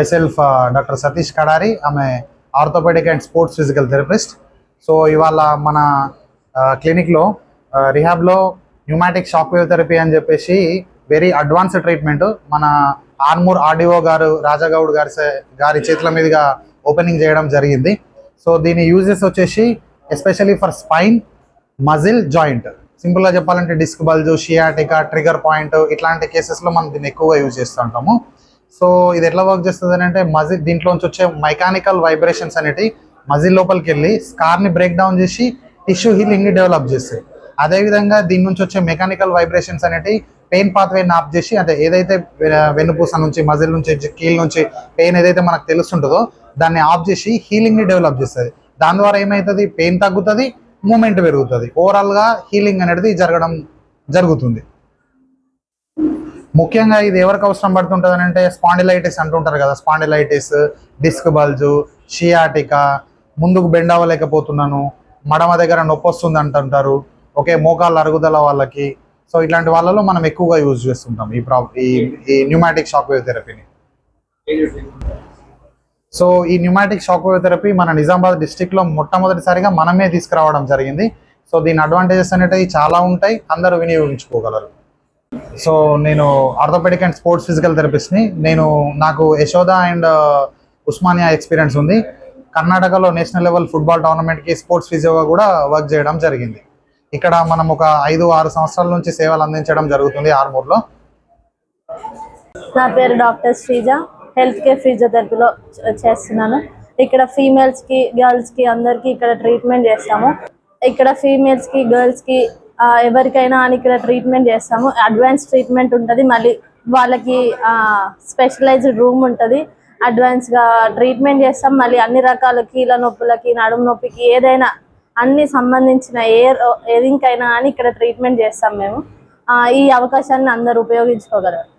myself Dr. Satish Kadari. I'm a orthopedic and sports physical therapist. So ఇవాళ మన క్లినిక్లో రిహాబ్లో pneumatic shock wave therapy అని చెప్పేసి very advanced treatment మన Armoor RDO గారు రాజాగౌడ్ గారి చేతుల మీదుగా ఓపెనింగ్ చేయడం జరిగింది. సో దీని యూజెస్ వచ్చేసి especially for spine, muscle, joint. సింపుల్గా చెప్పాలంటే disc bulge, sciatica, trigger point ఇట్లాంటి కేసెస్లో మనం దీన్ని ఎక్కువగా యూజ్ చేస్తూ ఉంటాము. సో ఇది ఎట్లా వర్క్ చేస్తుంది అంటే మజిల్ దీంట్లోంచి వచ్చే మెకానికల్ వైబ్రేషన్స్ అనేవి మజిల్ లోపలికి వెళ్ళి స్కార్ని బ్రేక్ డౌన్ చేసి టిష్యూ హీలింగ్ని డెవలప్ చేస్తాయి. అదేవిధంగా దీని నుంచి వచ్చే మెకానికల్ వైబ్రేషన్స్ అనేవి పెయిన్ పాత్వేని ఆఫ్ చేసి, అంటే ఏదైతే వెన్నుపూస నుంచి, మజిల్ నుంచి, కీల్ నుంచి పెయిన్ ఏదైతే మనకు తెలుస్తుంటుందో దాన్ని ఆఫ్ చేసి హీలింగ్ని డెవలప్ చేస్తుంది. దాని ద్వారా ఏమవుతుంది, పెయిన్ తగ్గుతుంది, మూమెంట్ పెరుగుతుంది, ఓవరాల్గా హీలింగ్ అనేది జరుగుతుంది. ముఖ్యంగా ఇది ఎవరికి అవసరం పడుతుంటుంది అంటే స్పాండిలైటిస్ అంటుంటారు కదా, స్పాండిలైటిస్, డిస్క్ బల్జు, షియాటికా, ముందుకు బెండ్ అవ్వలేకపోతున్నాను, మడమ దగ్గర నొప్పి వస్తుంది అంటుంటారు, ఓకే, మోకాళ్ళ అరుగుదల వాళ్ళకి. సో ఇట్లాంటి వాళ్ళలో మనం ఎక్కువగా యూజ్ చేస్తుంటాం ఈ న్యూమాటిక్ షాక్ వేవ్ థెరపీని. సో ఈ న్యూమాటిక్ షాక్ వేవ్ థెరపీ మన నిజామాబాద్ డిస్టిక్లో మొట్టమొదటిసారిగా మనమే తీసుకురావడం జరిగింది. సో దీని అడ్వాంటేజెస్ అనేవి చాలా ఉంటాయి, అందరూ వినియోగించుకోగలరు. సో నేను ఆర్థోపెడిక్ అండ్ స్పోర్ట్స్ ఫిజికల్ థెరపిస్ట్ని. నాకు యశోద అండ్ ఉస్మానియా ఎక్స్పీరియన్స్ ఉంది. కర్ణాటకలో నేషనల్ లెవెల్ ఫుట్బాల్ టోర్నమెంట్కి స్పోర్ట్స్ ఫిజియోగా కూడా వర్క్ చేయడం జరిగింది. ఇక్కడ మనం ఒక 5-6 సంవత్సరాల నుంచి సేవలు అందించడం జరుగుతుంది ఆర్మూర్లో. నా పేరు డాక్టర్ శ్రీజ, హెల్త్ కేర్ ఫిజియోథెరపీలో చేస్తున్నాను. ఇక్కడ ఫీమేల్స్కి, గర్ల్స్కి అందరికీ ఇక్కడ ట్రీట్మెంట్ చేస్తాము. ఇక్కడ ఫీమేల్స్కి, గర్ల్స్కి ఎవరికైనా అని ఇక్కడ ట్రీట్మెంట్ చేస్తాము. అడ్వాన్స్ ట్రీట్మెంట్ ఉంటుంది, మళ్ళీ వాళ్ళకి స్పెషలైజ్డ్ రూమ్ ఉంటుంది. అడ్వాన్స్గా ట్రీట్మెంట్ చేస్తాం. మళ్ళీ అన్ని రకాల కీళ్ళ నొప్పులకి, నడుము నొప్పికి, ఏదైనా అన్ని సంబంధించిన ఏదికైనా అని ఇక్కడ ట్రీట్మెంట్ చేస్తాం మేము. ఈ అవకాశాన్ని అందరూ ఉపయోగించుకోగలరు.